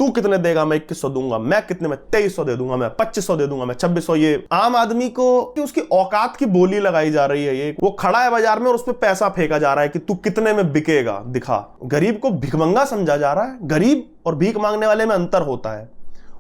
तू कितने देगा, मैं 2100 दूंगा, मैं कितने में 2300 दे दूंगा, मैं 2500 दे दूंगा, मैं 2600। ये आम आदमी को कि उसकी औकात की बोली लगाई जा रही है। ये वो खड़ा है बाजार में और उस पर पैसा फेंका जा रहा है कि तू कितने में बिकेगा, दिखा। गरीब को भिखमंगा समझा जा रहा है। गरीब और भीख मांगने वाले में अंतर होता है।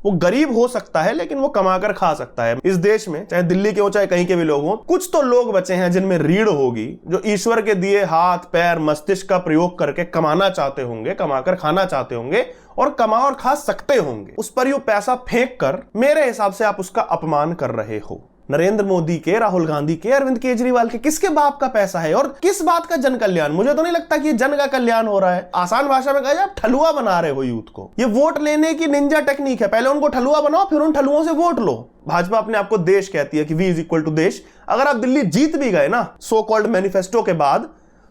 वो गरीब हो सकता है लेकिन वो कमाकर खा सकता है। इस देश में चाहे दिल्ली के हो चाहे कहीं के भी लोग हो, कुछ तो लोग बचे हैं जिनमें रीढ़ होगी, जो ईश्वर के दिए हाथ पैर मस्तिष्क का प्रयोग करके कमाना चाहते होंगे, कमाकर खाना चाहते होंगे और कमा और खा सकते होंगे। उस पर यो पैसा फेंक कर मेरे हिसाब से आप उसका अपमान कर रहे हो। नरेंद्र मोदी के, राहुल गांधी के, अरविंद केजरीवाल के, किसके बाप का पैसा है और किस बात का जन कल्याण? मुझे तो नहीं लगता कि ये जन का कल्याण हो रहा है। आसान भाषा में कहा जाए, आप ठलुआ बना रहे हो यूथ को। ये वोट लेने की निंजा टेक्निक है। पहले उनको ठलुआ बनाओ, फिर उन ठलुओं से वोट लो। भाजपा अपने आपको देश कहती है कि वी इज इक्वल टू देश। अगर आप दिल्ली जीत भी गए ना सो कॉल्ड मैनिफेस्टो के बाद,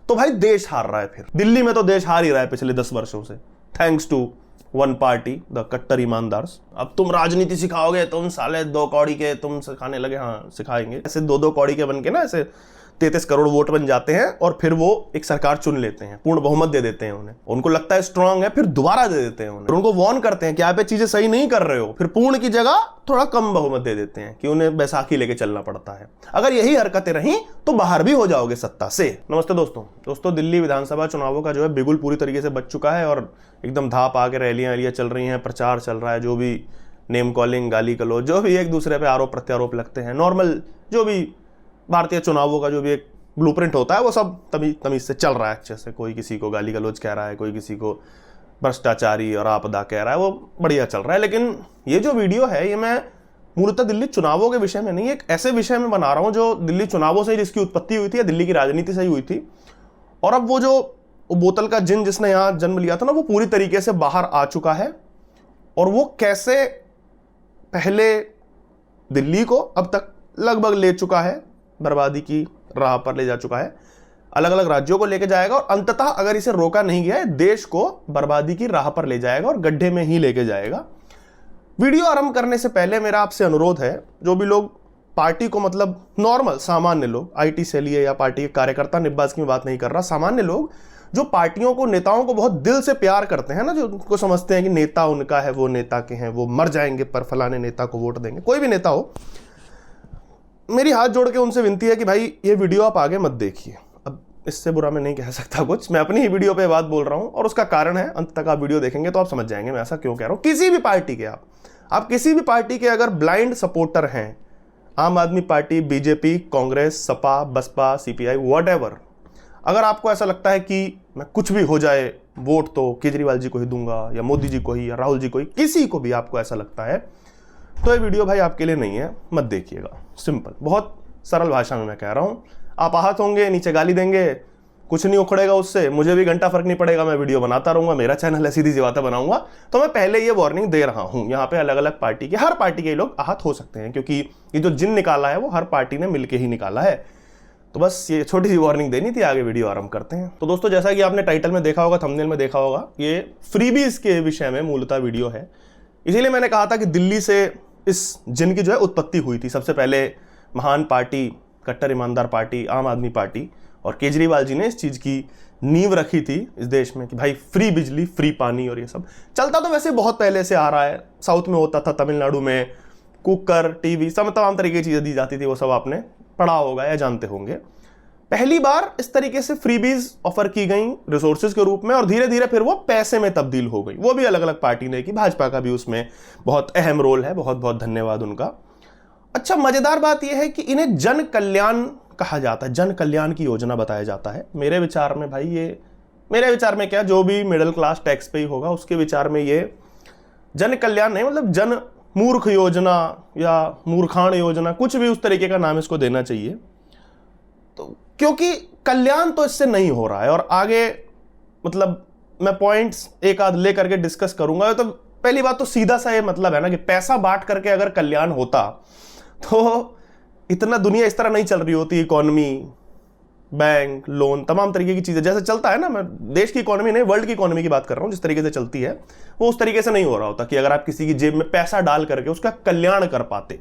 तो भाई देश हार रहा है। फिर दिल्ली में तो देश हार ही रहा है पिछले 10 वर्षों से, thanks to one party, the कट्टर ईमानदार्स। अब तुम राजनीति सिखाओगे, तुम साले 2 कौड़ी के तुम सिखाने लगे। हाँ सिखाएंगे। ऐसे 2-2 कौड़ी के बन के ना ऐसे 33 करोड़ वोट बन जाते हैं और फिर वो एक सरकार चुन लेते हैं, पूर्ण बहुमत दे देते हैं उन्हें। उनको लगता है स्ट्रांग है, फिर दोबारा दे देते हैं उन्हें। फिर उनको वार्न करते हैं कि आप ये चीजें सही नहीं कर रहे हो, फिर पूर्ण की जगह थोड़ा कम बहुमत दे देते हैं कि उन्हें बैसाखी लेके चलना पड़ता है। अगर यही हरकतें रहीं तो बाहर भी हो जाओगे सत्ता से। नमस्ते दोस्तों, दिल्ली विधानसभा चुनावों का जो है बिगुल पूरी तरीके से बच चुका है और एकदम धाप आके रैलियां चल रही हैं, प्रचार चल रहा है। जो भी नेम कॉलिंग, गाली गलौज, जो भी एक दूसरे पे आरोप प्रत्यारोप लगते हैं, नॉर्मल जो भी भारतीय चुनावों का जो भी एक ब्लूप्रिंट होता है, वो सब तमीज से चल रहा है अच्छे से। कोई किसी को गाली गलौज कह रहा है, कोई किसी को भ्रष्टाचारी और आपदा कह रहा है, वो बढ़िया चल रहा है। लेकिन ये जो वीडियो है, ये मैं मूलतः दिल्ली चुनावों के विषय में नहीं, एक ऐसे विषय में बना रहा हूं जो दिल्ली चुनावों से जिसकी उत्पत्ति हुई थी या दिल्ली की राजनीति से ही हुई थी। और अब वो जो बोतल का जिन जिसने यहां जन्म लिया था ना, वो पूरी तरीके से बाहर आ चुका है। और वो कैसे पहले दिल्ली को अब तक लगभग ले चुका है, बर्बादी की राह पर ले जा चुका है, अलग अलग राज्यों को लेके जाएगा और अंततः अगर इसे रोका नहीं गया है, देश को बर्बादी की राह पर ले जाएगा और गड्ढे में ही लेके जाएगा। वीडियो आरंभ करने से पहले मेरा आपसे अनुरोध है, जो भी लोग पार्टी को, मतलब नॉर्मल सामान्य लोग, आईटी से लिए या पार्टी के कार्यकर्ता, निब्बाज की मैं बात नहीं कर रहा, सामान्य लोग जो पार्टियों को, नेताओं को बहुत दिल से प्यार करते हैं ना, जो उनको समझते हैं कि नेता उनका है, वो नेता के हैं, वो मर जाएंगे पर फलाने नेता को वोट देंगे, कोई भी नेता हो, मेरी हाथ जोड़ के उनसे विनती है कि भाई ये वीडियो आप आगे मत देखिए। अब इससे बुरा मैं नहीं कह सकता कुछ, मैं अपनी ही वीडियो पे बात बोल रहा हूं और उसका कारण है, अंत तक आप वीडियो देखेंगे तो आप समझ जाएंगे मैं ऐसा क्यों कह रहा हूं। किसी भी पार्टी के आप किसी भी पार्टी के अगर ब्लाइंड सपोर्टर हैं, Aam Aadmi party, BJP, Congress, Sapa, Basapa, CPI, whatever, अगर आपको ऐसा लगता है कि मैं कुछ भी हो जाए वोट तो केजरीवाल जी को ही दूंगा या मोदी जी को ही या राहुल जी को ही, किसी को भी आपको ऐसा लगता है, तो ये वीडियो भाई आपके लिए नहीं है, मत देखिएगा। सिंपल, बहुत सरल भाषा में मैं कह रहा हूं। आप आहत होंगे, नीचे गाली देंगे, कुछ नहीं उखड़ेगा उससे, मुझे भी घंटा फर्क नहीं पड़ेगा, मैं वीडियो बनाता रहूंगा, मेरा चैनल है, सीधी सी बातें बनाऊंगा। तो मैं पहले ये वार्निंग दे रहा हूं, यहाँ पे अलग अलग पार्टी के, हर पार्टी के लोग आहत हो सकते हैं, क्योंकि ये जो जिन निकाला है वो हर पार्टी ने मिलकर ही निकाला है। तो बस ये छोटी सी वार्निंग देनी थी, आगे वीडियो आरंभ करते हैं। तो दोस्तों, जैसा कि आपने टाइटल में देखा होगा, थंबनेल में देखा होगा, ये फ्रीबीज के विषय में मूलतः वीडियो है। इसीलिए मैंने कहा था कि दिल्ली से इस जिन की जो है उत्पत्ति हुई थी। सबसे पहले महान पार्टी, कट्टर ईमानदार पार्टी, आम आदमी पार्टी, और केजरीवाल जी ने इस चीज की नींव रखी थी इस देश में कि भाई फ्री बिजली, फ्री पानी, और ये सब चलता तो वैसे बहुत पहले से आ रहा है। साउथ में होता था, तमिलनाडु में कुकर, टीवी, सब तमाम तरीके की चीजें दी जाती थी, वो सब आपने पढ़ा होगा या जानते होंगे। पहली बार इस तरीके से फ्रीबीज ऑफर की गई रिसोर्सेज के रूप में, और धीरे धीरे फिर वो पैसे में तब्दील हो गई। वो भी अलग अलग पार्टी ने की, भाजपा का भी उसमें बहुत अहम रोल है, बहुत बहुत धन्यवाद उनका। अच्छा, मजेदार बात यह है कि इन्हें जन कल्याण कहा जाता है, जन कल्याण की योजना बताया जाता है। मेरे विचार में भाई, ये मेरे विचार में क्या, जो भी मिडिल क्लास टैक्स पे ही होगा उसके विचार में ये जन कल्याण नहीं, मतलब जन मूर्ख योजना या मूर्खाण योजना, कुछ भी उस तरीके का नाम इसको देना चाहिए। तो क्योंकि कल्याण तो इससे नहीं हो रहा है, और आगे मतलब मैं पॉइंट्स एक आध ले करके डिस्कस करूंगा। तो पहली बात तो सीधा सा ये मतलब है ना कि पैसा बांट करके अगर कल्याण होता तो इतना दुनिया इस तरह नहीं चल रही होती। इकोनॉमी, बैंक, लोन, तमाम तरीके की चीजें जैसे चलता है ना, मैं देश की इकोनॉमी नहीं, वर्ल्ड की इकोनॉमी की बात कर रहा हूं, जिस तरीके से चलती है वो उस तरीके से नहीं हो रहा होता कि अगर आप किसी की जेब में पैसा डाल करके उसका कल्याण कर पाते।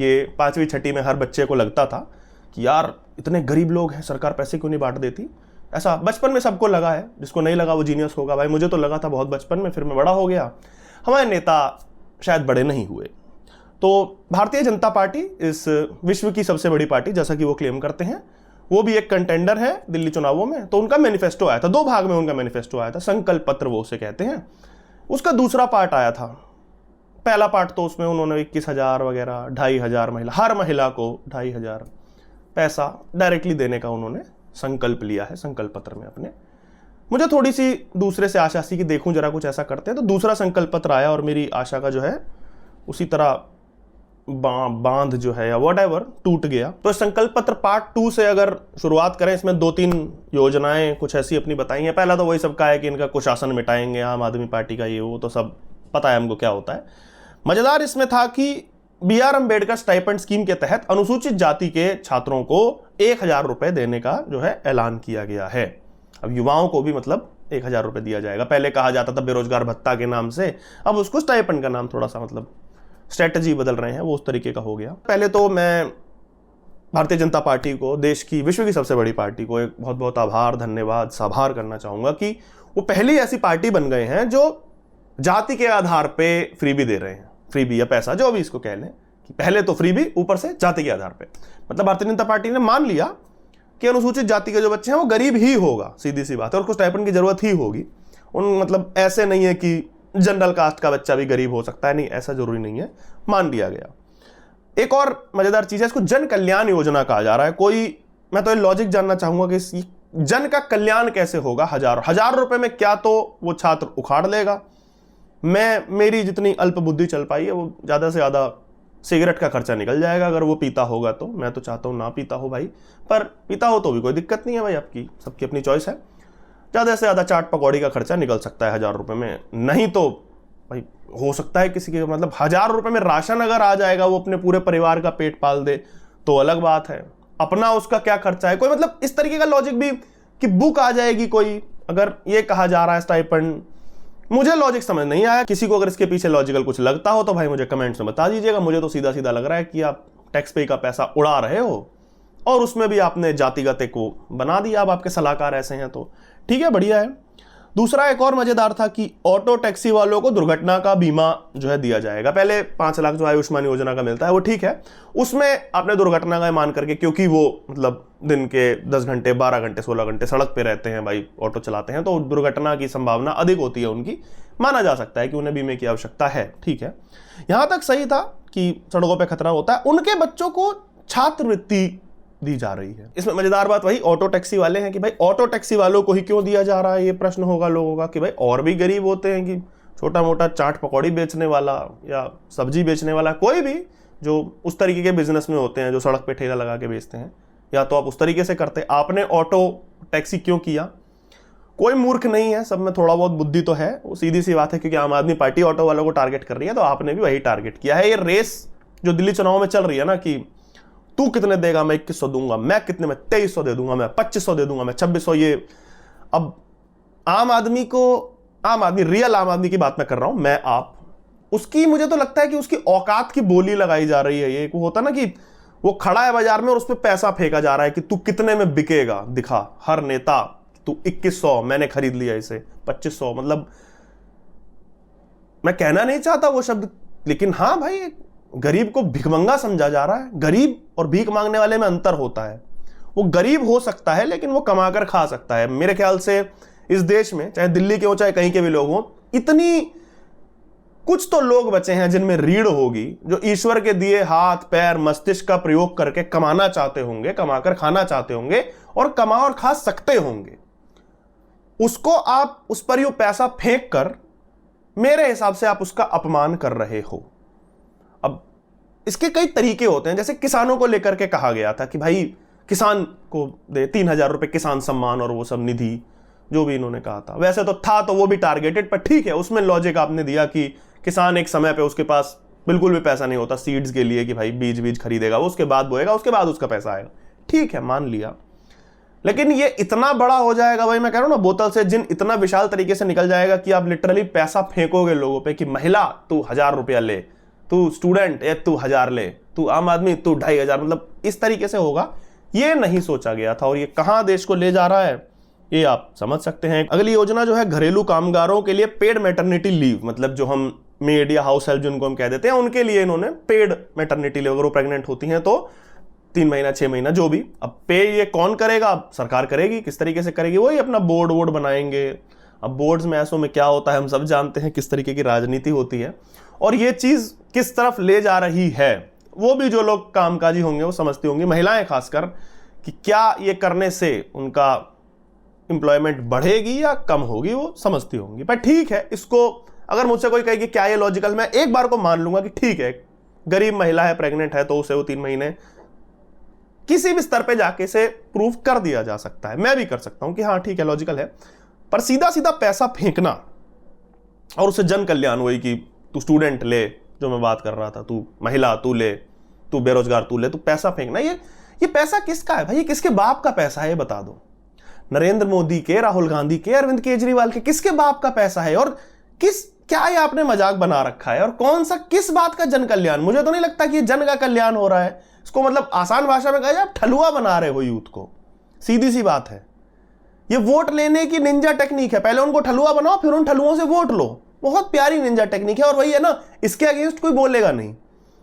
ये 5वीं 6वीं में हर बच्चे को लगता था कि यार इतने गरीब लोग हैं, सरकार पैसे क्यों नहीं बांट देती। ऐसा बचपन में सबको लगा है, जिसको नहीं लगा वो जीनियस होगा। भाई मुझे तो लगा था बहुत बचपन में, फिर मैं बड़ा हो गया। हमारे नेता शायद बड़े नहीं हुए। तो भारतीय जनता पार्टी इस विश्व की सबसे बड़ी पार्टी जैसा कि वो क्लेम करते हैं, वो भी एक कंटेंडर है दिल्ली चुनावों में। तो उनका मैनिफेस्टो आया था, 2 भाग में उनका मैनिफेस्टो आया था, संकल्प पत्र वो उसे कहते हैं। उसका दूसरा पार्ट आया था। पहला पार्ट तो उसमें उन्होंने 21,000 वगैरह 2,500 महिला, हर महिला को 2,500 पैसा डायरेक्टली देने का उन्होंने संकल्प लिया है संकल्प पत्र में अपने। मुझे थोड़ी सी दूसरे से आशा थी कि देखूं जरा कुछ ऐसा करते हैं। तो दूसरा संकल्प पत्र आया और मेरी आशा का जो है उसी तरह बांध जो है या व्हाटएवर टूट गया। तो संकल्प पत्र पार्ट 2 से अगर शुरुआत करें, इसमें 2-3 योजनाएं कुछ ऐसी अपनी बताई हैं। पहला तो वही सबका है कि इनका कुशासन मिटाएंगे, आम आदमी पार्टी का ये वो तो सब पता है हमको क्या होता है। मजेदार इसमें था कि BR अम्बेडकर स्टाइपेंड स्कीम के तहत अनुसूचित जाति के छात्रों को 1,000 रुपए देने का जो है ऐलान किया गया है। अब युवाओं को भी मतलब 1,000 रुपए दिया जाएगा। पहले कहा जाता था बेरोजगार भत्ता के नाम से, अब उसको स्टाइपेंड का नाम थोड़ा सा मतलब स्ट्रेटजी बदल रहे हैं, वो उस तरीके का हो गया। पहले तो मैं भारतीय जनता पार्टी को, देश की विश्व की सबसे बड़ी पार्टी को एक बहुत बहुत आभार, धन्यवाद, साभार करना चाहूंगा कि वो पहली ऐसी पार्टी बन गए हैं जो जाति के आधार पे फ्रीबी दे रहे हैं, फ्रीबी या पैसा जो भी इसको कह लें, कि पहले तो फ्रीबी ऊपर से जाति के आधार पे। मतलब भारतीय जनता पार्टी ने मान लिया कि अनुसूचित जाति के जो बच्चे हैं वो गरीब ही होगा, सीधी सी बात है, और उसको स्टाइपेंड की जरूरत ही होगी। उन मतलब ऐसे नहीं है कि जनरल कास्ट का बच्चा भी गरीब हो सकता है, नहीं ऐसा जरूरी नहीं है, मान लिया गया। एक और मजेदार चीज है, इसको जन कल्याण योजना कहा जा रहा है। मैं तो ये लॉजिक जानना चाहूंगा कि इस जन का कल्याण कैसे होगा। हजार रुपए में क्या तो वो छात्र उखाड़ लेगा। मेरी जितनी अल्प बुद्धि चल पाई है वो ज्यादा से ज्यादा सिगरेट का खर्चा निकल जाएगा अगर वो पीता होगा तो। मैं तो चाहता हूं ना पीता हो भाई, पर पीता हो तो भी कोई दिक्कत नहीं है भाई, आपकी सबकी अपनी चॉइस है। ज्यादा से ज्यादा चाट पकौड़ी का खर्चा निकल सकता है 1,000 रुपए में, नहीं तो भाई हो सकता है किसी के मतलब 1,000 रुपए में राशन अगर आ जाएगा, वो अपने पूरे परिवार का पेट पाल दे तो अलग बात है। अपना उसका क्या खर्चा है, कोई मतलब इस तरीके का लॉजिक भी कि बुक आ जाएगी कोई, अगर ये कहा जा रहा है स्टाइपेंड, मुझे लॉजिक समझ नहीं आया। किसी को अगर इसके पीछे लॉजिकल कुछ लगता हो तो भाई मुझे कमेंट्स में बता दीजिएगा। मुझे तो सीधा सीधा लग रहा है कि आप टैक्स पे का पैसा उड़ा रहे हो और उसमें भी आपने जातिगत को बना दिया। अब आपके सलाहकार ऐसे हैं तो ठीक है, बढ़िया है। दूसरा एक और मजेदार था कि ऑटो टैक्सी वालों को दुर्घटना का बीमा जो है दिया जाएगा। पहले 5 लाख जो आयुष्मान योजना का मिलता है वो ठीक है, उसमें आपने दुर्घटना का मान करके, क्योंकि वो मतलब दिन के 10 घंटे 12 घंटे 16 घंटे सड़क पे रहते हैं भाई, ऑटो चलाते हैं, तो दुर्घटना की संभावना अधिक होती है उनकी, माना जा सकता है कि उन्हें बीमे की आवश्यकता है, ठीक है। यहां तक सही था कि सड़कों पर खतरा होता है। उनके बच्चों को छात्रवृत्ति दी जा रही है। इसमें मजेदार बात वही ऑटो टैक्सी वाले हैं कि भाई ऑटो टैक्सी वालों को ही क्यों दिया जा रहा है, ये प्रश्न होगा लोगों का कि भाई और भी गरीब होते हैं कि छोटा मोटा चाट पकौड़ी बेचने वाला या सब्जी बेचने वाला, कोई भी जो उस तरीके के बिजनेस में होते हैं, जो सड़क पे ठेला लगा के बेचते हैं, या तो आप उस तरीके से करते, आपने ऑटो टैक्सी क्यों किया? कोई मूर्ख नहीं है, सब में थोड़ा बहुत बुद्धि तो है। वो सीधी सी बात है, क्योंकि आम आदमी पार्टी ऑटो वालों को टारगेट कर रही है तो आपने भी वही टारगेट किया है। ये रेस जो दिल्ली चुनाव में चल रही है ना कि तू कितने देगा, मैं 2100 दूंगा, मैं कितने में 2300 दे दूंगा, मैं 2500 दे दूंगा, मैं 2600, ये अब आम आदमी रियल आम आदमी की बात मैं कर रहा हूं, मैं आप, उसकी मुझे तो लगता है कि उसकी औकात की बोली लगाई जा रही है। ये होता ना कि वो खड़ा है बाजार में और उस पर पैसा फेंका जा रहा है कि तू कितने में बिकेगा, दिखा हर नेता, तू 2100, मैंने खरीद लिया इसे 2500। मतलब मैं कहना नहीं चाहता वो शब्द, लेकिन हाँ भाई गरीब को भिखमंगा समझा जा रहा है। गरीब और भीख मांगने वाले में अंतर होता है। वो गरीब हो सकता है लेकिन वो कमाकर खा सकता है। मेरे ख्याल से इस देश में, चाहे दिल्ली के हो चाहे कहीं के भी लोग हो, इतनी कुछ तो लोग बचे हैं जिनमें रीढ़ होगी, जो ईश्वर के दिए हाथ पैर मस्तिष्क का प्रयोग करके कमाना चाहते होंगे, कमाकर खाना चाहते होंगे और कमा और खा सकते होंगे। उसको आप उस पर यूं पैसा फेंक कर, मेरे हिसाब से आप उसका अपमान कर रहे हो। अब इसके कई तरीके होते हैं। जैसे किसानों को लेकर के कहा गया था कि भाई किसान को दे 3,000 रुपए किसान सम्मान और वो सब निधि, जो भी इन्होंने कहा था, वैसे तो था तो वो भी टारगेटेड, पर ठीक है, उसमें लॉजिक आपने दिया कि किसान एक समय पे उसके पास बिल्कुल भी पैसा नहीं होता सीड्स के लिए कि भाई बीज खरीदेगा, वो उसके बाद बोएगा, उसके बाद उसका पैसा आएगा, ठीक है, मान लिया। लेकिन ये इतना बड़ा हो जाएगा भाई, मैं कह रहा हूं ना, बोतल से जिन इतना विशाल तरीके से निकल जाएगा कि आप लिटरली पैसा फेंकोगे लोगों पे कि महिला तू 1,000 रुपया ले, तू स्टूडेंट है तू 1,000 ले, तू आम आदमी तू 2,500, मतलब इस तरीके से होगा। ये नहीं सोचा गया था और ये कहां देश को ले जा रहा है ये आप समझ सकते हैं। अगली योजना जो है घरेलू कामगारों के लिए पेड मैटरनिटी लीव, मतलब जो हम मेड या हाउस हेल्प जिनको हम कह देते हैं, उनके लिए इन्होंने पेड मैटरनिटी लीव, अगर वो प्रेग्नेंट होती हैं तो 3 महीना 6 महीना जो भी। अब पे ये कौन करेगा? अब सरकार करेगी। किस तरीके से करेगी? वही अपना बोर्ड वोर्ड बनाएंगे। अब बोर्ड्स में ऐसों में क्या होता है हम सब जानते हैं, किस तरीके की राजनीति होती है, और ये चीज किस तरफ ले जा रही है वो भी जो लोग कामकाजी होंगे वो समझती होंगी, महिलाएं खासकर, कि क्या ये करने से उनका एम्प्लॉयमेंट बढ़ेगी या कम होगी, वो समझती होंगी। पर ठीक है, इसको अगर मुझसे कोई कहे कि क्या ये लॉजिकल, मैं एक बार को मान लूंगा कि ठीक है, गरीब महिला है, प्रेग्नेंट है, तो उसे वो 3 महीने किसी भी स्तर पे जाके इसे प्रूव कर दिया जा सकता है। मैं भी कर सकता हूं कि हाँ ठीक है, लॉजिकल है। पर सीधा सीधा पैसा फेंकना और उसे जन कल्याण, वही कि तू स्टूडेंट ले, जो मैं बात कर रहा था, तू महिला तू ले, तू बेरोजगार तू ले, तू पैसा फेंकना, ये पैसा किसका है भाई? ये किसके बाप का पैसा है? ये बता दो। नरेंद्र मोदी के, राहुल गांधी के, अरविंद केजरीवाल के, किसके बाप का पैसा है? और क्या ये आपने मजाक बना रखा है? और कौन सा, किस बात का जन कल्याण? मुझे तो नहीं लगता कि जन का कल्याण हो रहा है। इसको मतलब आसान भाषा में कहा जाए, आप ठलुआ बना रहे हो यूथ को। सीधी सी बात है, ये वोट लेने की निंजा टेक्निक है। पहले उनको ठलुआ बनाओ, फिर उन ठलुओं से वोट लो। बहुत प्यारी निंजा टेक्निक है। और वही है ना, इसके अगेंस्ट कोई बोलेगा नहीं,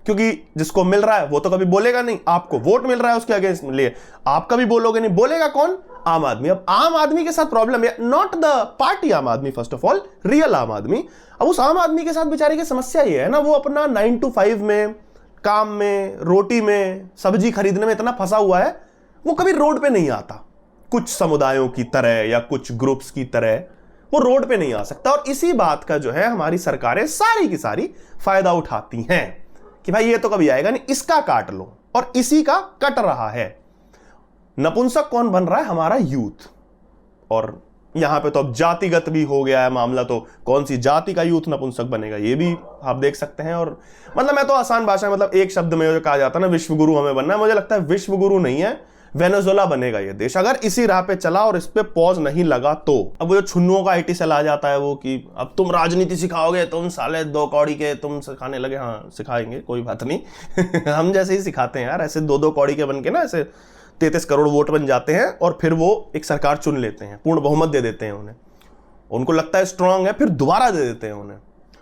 क्योंकि जिसको मिल रहा है वो तो कभी बोलेगा नहीं। आपको वोट मिल रहा है, उसके अगेंस्ट लिए आप कभी बोलोगे नहीं। बोलेगा कौन? आम आदमी। अब आम आदमी के साथ प्रॉब्लम है, नॉट द पार्टी आम आदमी, फर्स्ट ऑफ ऑल रियल आम आदमी। अब उस आम आदमी के साथ बेचारे की समस्या ये है ना, वो अपना 9 to 5 में, काम में, रोटी में, सब्जी खरीदने में इतना फंसा हुआ है, वो कभी रोड पे नहीं आता। कुछ समुदायों की तरह या कुछ ग्रुप्स की तरह वो रोड पे नहीं आ सकता। और इसी बात का जो है हमारी सरकारें सारी की सारी फायदा उठाती हैं कि भाई ये तो कभी आएगा नहीं, इसका काट लो। और इसी का कट रहा है। नपुंसक कौन बन रहा है? हमारा यूथ। और यहां पे तो अब जातिगत भी हो गया है मामला, तो कौन सी जाति का यूथ नपुंसक बनेगा ये भी आप देख सकते हैं। और मतलब मैं तो आसान भाषा में, मतलब एक शब्द में जो कहा जाता है ना, विश्वगुरु हमें बनना है, मुझे लगता है विश्वगुरु नहीं है, वेनेजुएला बनेगा ये देश, अगर इसी राह पे चला और इस पे पॉज नहीं लगा तो। अब वो जो छुन्नुओं का आईटी सेल आ जाता है, वो कि अब तुम राजनीति सिखाओगे, तुम साले 2 कौड़ी के तुम सिखाने लगे। हाँ सिखाएंगे, कोई बात नहीं हम जैसे ही सिखाते हैं यार, ऐसे 2 कौड़ी के बन के ना, ऐसे 33 करोड़ वोट बन जाते हैं और फिर वो एक सरकार चुन लेते हैं, पूर्ण बहुमत दे देते हैं उन्हें। उनको लगता है स्ट्रांग है, फिर दोबारा दे देते हैं उन्हें,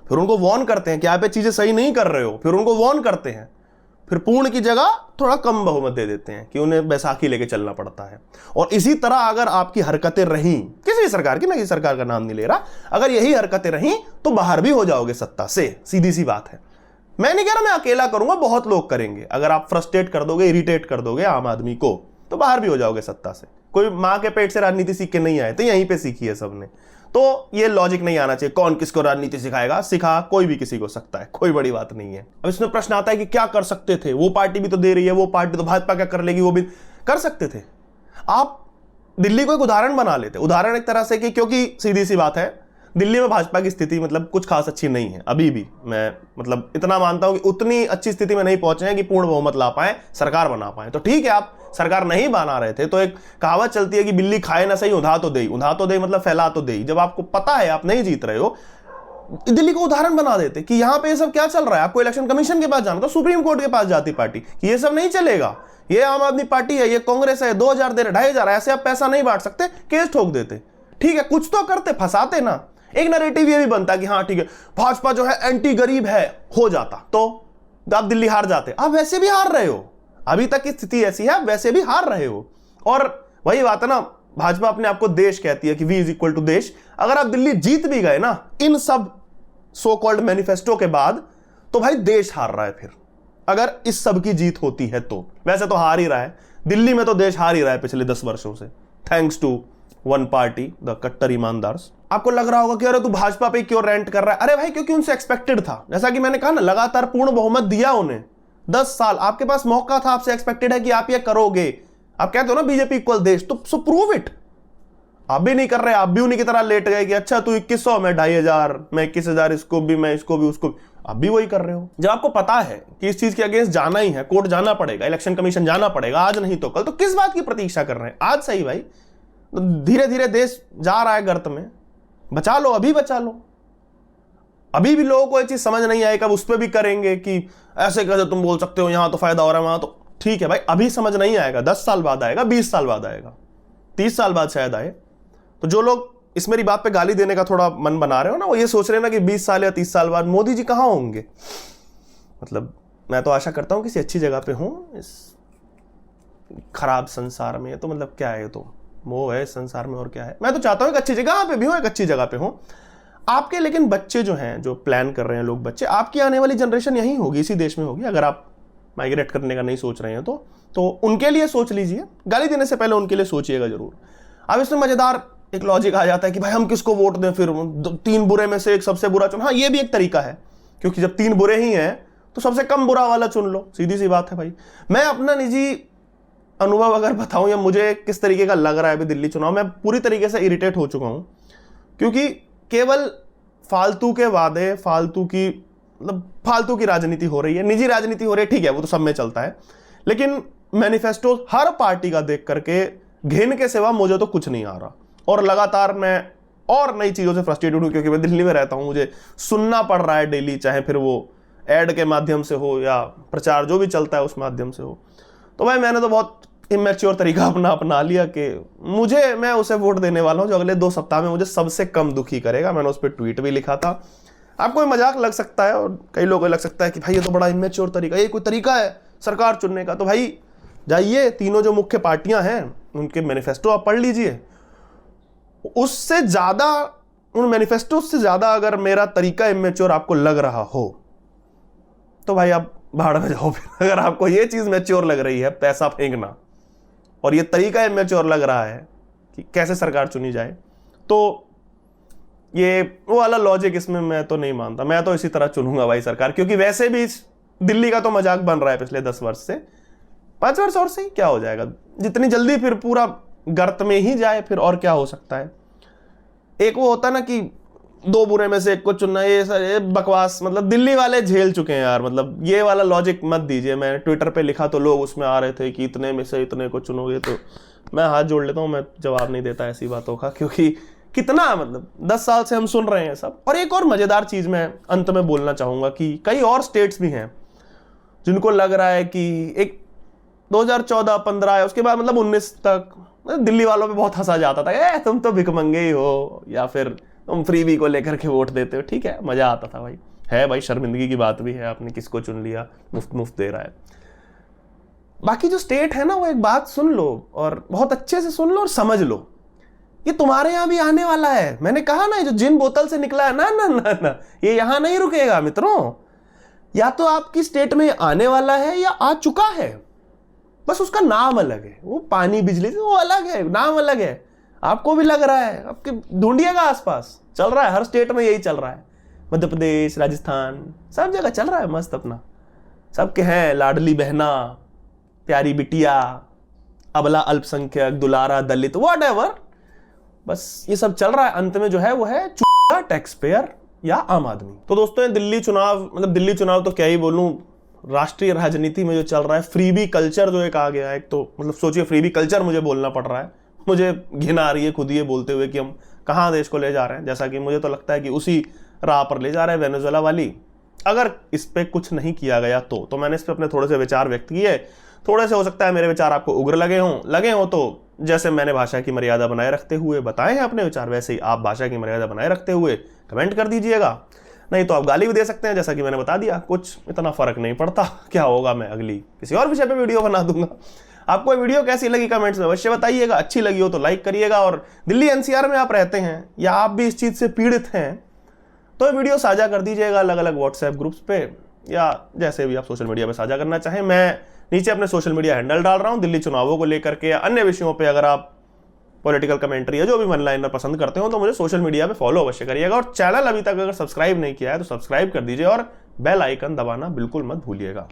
फिर उनको वार्न करते हैं कि आप ये चीजें सही नहीं कर रहे हो, फिर उनको वार्न करते हैं, फिर पूर्ण की जगह थोड़ा कम बहुमत दे देते हैं कि उन्हें बैसाखी लेके चलना पड़ता है। और इसी तरह अगर आपकी हरकतें रहीं, किसी सरकार की, मैं किसी सरकार का नाम नहीं ले रहा, अगर यही हरकतें रहीं तो बाहर भी हो जाओगे सत्ता से। सीधी सी बात है। मैं नहीं कह रहा मैं अकेला करूंगा, बहुत लोग करेंगे। अगर आप फ्रस्ट्रेट कर दोगे, इरिटेट कर दोगे आम आदमी को, तो बाहर भी हो जाओगे सत्ता से। कोई मां के पेट से राजनीति सीख के नहीं आए थे, यहीं पे सीखी है सबने। तो ये लॉजिक नहीं आना चाहिए, कौन किसको राजनीति सिखाएगा, सिखा कोई भी किसी को सकता है, कोई बड़ी बात नहीं है। अब इसमें प्रश्न आता है कि क्या कर सकते थे, वो पार्टी भी तो दे रही है, वो पार्टी तो, भाजपा क्या कर लेगी, वो भी कर सकते थे। आप दिल्ली को एक उदाहरण बना लेते, उदाहरण एक तरह से कि, क्योंकि सीधी सी बात है, दिल्ली में भाजपा की स्थिति मतलब कुछ खास अच्छी नहीं है अभी भी। मैं मतलब इतना मानता हूं कि उतनी अच्छी स्थिति में नहीं पहुंचे हैं कि पूर्ण बहुमत ला पाए, सरकार बना पाए। तो ठीक है, आप सरकार नहीं बना रहे थे तो एक कहावत चलती है कि बिल्ली खाए ना सही, उधा तो दे। उधा तो दे मतलब फैला तो दे। जब आपको पता है आप नहीं जीत रहे हो, दिल्ली को उदाहरण बना देते कि यहां पे ये सब क्या चल रहा है। आपको इलेक्शन कमीशन के पास जाना, तो सुप्रीम कोर्ट के पास जाती पार्टी कि ये सब नहीं चलेगा, ये आम आदमी पार्टी है, ये कांग्रेस है, 2000 दे रहे, 2500, ऐसे आप पैसा नहीं बांट सकते, केस ठोक देते। ठीक है, कुछ तो करते, फंसाते ना। एक नैरेटिव ये भी बनता कि हाँ ठीक है, भाजपा जो है एंटी गरीब है, हो जाता तो आप दिल्ली हार जाते। आप वैसे भी हार रहे हो, अभी तक की स्थिति ऐसी है, आप वैसे भी हार रहे हो। और वही बात है ना, भाजपा अपने आप को देश कहती है कि वी इज इक्वल टू देश। अगर आप दिल्ली जीत भी गए ना इन सब सो कॉल्ड मैनिफेस्टो के बाद, तो भाई देश हार रहा है फिर, अगर इस सब की जीत होती है तो। वैसे तो हार ही रहा है, दिल्ली में तो देश हार ही रहा है पिछले 10 वर्षों से, thanks to one party, the कट्टर ईमानदार्स। आपको लग रहा होगा कि अरे तू भाजपा पे क्यों रेंट कर रहा है। अरे भाई, क्योंकि उनसे एक्सपेक्टेड था। जैसा कि मैंने कहा ना, लगातार पूर्ण बहुमत दिया उन्हें 10 साल, आपके पास मौका था, आपसे एक्सपेक्टेड है कि आप ये करोगे। आप कहते हो ना बीजेपी इक्वल देश, तो सो प्रूव इट। आप भी नहीं कर रहे, आप भी उन्हीं की तरह लेट गए कि अच्छा तू 2100, मैं 2500, मैं 21,000, इसको भी, मैं इसको भी, उसको भी। आप भी वही कर रहे हो। जब आपको पता है कि इस चीज के अगेंस्ट जाना ही है, कोर्ट जाना पड़ेगा, इलेक्शन कमीशन जाना पड़ेगा, आज नहीं तो कल, तो किस बात की प्रतीक्षा कर रहे हैं? आज सही भाई, धीरे धीरे देश जा रहा है गर्त में, बचा लो, अभी बचा लो। अभी भी लोगों को ये चीज समझ नहीं आई, कब उस पर भी करेंगे कि ऐसे कैसे तुम बोल सकते हो, यहां तो फायदा हो रहा है, वहां तो। ठीक है भाई, अभी समझ नहीं आएगा, 10 साल बाद आएगा, 20 साल बाद आएगा, 30 साल बाद शायद आए। तो जो लोग इस मेरी बात पे गाली देने का थोड़ा मन बना रहे हो ना, वो ये सोच रहे हैं ना कि 20 साल या 30 साल बाद मोदी जी कहाँ होंगे। मतलब मैं तो आशा करता हूँ किसी अच्छी जगह पे हूँ इस खराब संसार में। तो मतलब क्या है, तो मोह है संसार में और क्या है। मैं तो चाहता हूँ एक अच्छी जगह पे भी हूँ, एक अच्छी जगह पे हूँ आपके। लेकिन बच्चे जो हैं, जो प्लान कर रहे हैं लोग, बच्चे, आपकी आने वाली जनरेशन यहीं होगी, इसी देश में होगी। अगर आप माइग्रेट करने का नहीं सोच रहे हैं तो उनके लिए सोच लीजिए। गाली देने से पहले उनके लिए सोचिएगा जरूर। अब इसमें मजेदार एक लॉजिक आ जाता है कि भाई हम किसको वोट दें, फिर 3 बुरे में से एक सबसे बुरा चुन। हाँ, ये भी एक तरीका है, क्योंकि जब 3 बुरे ही हैं तो सबसे कम बुरा वाला चुन लो, सीधी सी बात है भाई। मैं अपना निजी अनुभव अगर बताऊं या मुझे किस तरीके का लग रहा है अभी दिल्ली चुनाव, मैं पूरी तरीके से इरिटेट हो चुका हूं। क्योंकि केवल फालतू के वादे, फालतू की राजनीति हो रही है, निजी राजनीति हो रही है, ठीक है वो तो सब में चलता है। लेकिन मैनिफेस्टो हर पार्टी का देख करके घिन के सिवा मुझे तो कुछ नहीं आ रहा। और लगातार मैं और नई चीजों से फ्रस्ट्रेटेड हूं, क्योंकि मैं दिल्ली में रहता हूं, मुझे सुनना पड़ रहा है डेली, चाहे फिर वो एड के माध्यम से हो या प्रचार जो भी चलता है उस माध्यम से हो। तो भाई मैंने तो बहुत इमेच्योर तरीका अपना लिया कि मैं उसे वोट देने वाला हूं जो अगले 2 सप्ताह में मुझे सबसे कम दुखी करेगा। मैंने उस पर ट्वीट भी लिखा था। आपको मजाक लग सकता है और कई लोगों को लग सकता है कि भाई ये तो बड़ा इमेच्योर तरीका, ये कोई तरीका है सरकार चुनने का। तो भाई जाइए, तीनों जो मुख्य पार्टियां हैं उनके मैनिफेस्टो आप पढ़ लीजिए। उससे ज्यादा, उन मैनिफेस्टो से ज्यादा अगर मेरा तरीका इमेच्योर आपको लग रहा हो तो भाई आप भाड़ में जाओ। फिर अगर आपको ये चीज मैच्योर लग रही है, पैसा फेंकना, और ये तरीका इमेच्योर लग रहा है कि कैसे सरकार चुनी जाए, तो ये वो वाला लॉजिक इसमें मैं तो नहीं मानता। मैं तो इसी तरह चुनूंगा भाई सरकार, क्योंकि वैसे भी दिल्ली का तो मजाक बन रहा है पिछले 10 वर्ष से। 5 वर्ष और से ही क्या हो जाएगा, जितनी जल्दी फिर पूरा गर्त में ही जाए, फिर और क्या हो सकता है। एक वो होता ना कि 2 बुरे में से एक को चुनना, ये बकवास, मतलब दिल्ली वाले झेल चुके हैं यार। मतलब ये वाला लॉजिक मत दीजिए। मैंने ट्विटर पे लिखा तो लोग उसमें आ रहे थे कि इतने में से इतने को चुनोगे, तो मैं हाथ जोड़ लेता हूँ, मैं जवाब नहीं देता ऐसी बातों का, क्योंकि कितना, मतलब 10 साल से हम सुन रहे हैं सब। और एक और मजेदार चीज मैं अंत में बोलना चाहूंगा कि कई और स्टेट्स भी हैं जिनको लग रहा है कि एक 2014-15 है, उसके बाद मतलब 19 तक दिल्ली वालों पे बहुत हंसा जाता था, तुम तो भिखमंगे ही हो, या फिर तुम फ्रीबी को लेकर के वोट देते हो। ठीक है, मजा आता था भाई, है भाई, शर्मिंदगी की बात भी है, आपने किसको चुन लिया, मुफ्त दे रहा है। बाकी जो स्टेट है ना, वो एक बात सुन लो और बहुत अच्छे से सुन लो और समझ लो, ये तुम्हारे यहां भी आने वाला है। मैंने कहा ना, ये जो जिन बोतल से निकला है ना ना ना ना, ये यहां नहीं रुकेगा मित्रों। या तो आपकी स्टेट में आने वाला है या आ चुका है, बस उसका नाम अलग है। वो पानी बिजली वो अलग है, नाम अलग है। आपको भी लग रहा है, आपके ढूंढिएगा आसपास, चल रहा है, हर स्टेट में यही चल रहा है। मध्य प्रदेश, राजस्थान, सब जगह चल रहा है मस्त अपना। सबके हैं लाडली बहना, प्यारी बिटिया, अबला अल्पसंख्यक, दुलारा दलित, व्हाटएवर, बस ये सब चल रहा है। अंत में जो है वो है चूतिया टैक्स पेयर या आम आदमी। तो दोस्तों, दिल्ली चुनाव तो क्या ही बोलूं, राष्ट्रीय राजनीति में जो चल रहा है, फ्रीबी कल्चर जो एक आ गया है, एक तो मतलब सोचिए, फ्रीबी कल्चर मुझे बोलना पड़ रहा है। मुझे घिन आ रही है खुद ये बोलते हुए कि हम कहाँ देश को ले जा रहे हैं। जैसा कि मुझे तो लगता है कि उसी राह पर ले जा रहे हैं, वेनेजुएला वाली। अगर इस पे कुछ नहीं किया गया तो मैंने इस पे अपने थोड़े से विचार व्यक्त किए। थोड़े से हो सकता है मेरे विचार आपको उग्र लगे हों, तो जैसे मैंने भाषा की मर्यादा बनाए रखते हुए बताए हैं अपने विचार, वैसे ही आप भाषा की मर्यादा बनाए रखते हुए कमेंट कर दीजिएगा। नहीं तो आप गाली भी दे सकते हैं, जैसा कि मैंने बता दिया, कुछ इतना फर्क नहीं पड़ता। क्या होगा, मैं अगली किसी और विषय पे वीडियो बना दूंगा। आपको वीडियो कैसी लगी कमेंट्स में अवश्य बताइएगा। अच्छी लगी हो तो लाइक करिएगा, और दिल्ली एनसीआर में आप रहते हैं या आप भी इस चीज से पीड़ित हैं तो वीडियो साझा कर दीजिएगा अलग अलग व्हाट्सएप ग्रुप्स पे, या जैसे भी आप सोशल मीडिया पे साझा करना चाहें। मैं नीचे अपने सोशल मीडिया हैंडल डाल रहा हूं दिल्ली चुनावों को लेकर के या अन्य विषयों पे। अगर आप पॉलिटिकल कमेंट्री या जो भी वन लाइनर पसंद करते हो तो मुझे सोशल मीडिया पे फॉलो अवश्य करिएगा। और चैनल अभी तक अगर सब्सक्राइब नहीं किया है तो सब्सक्राइब कर दीजिए और बेल आइकन दबाना बिल्कुल मत भूलिएगा।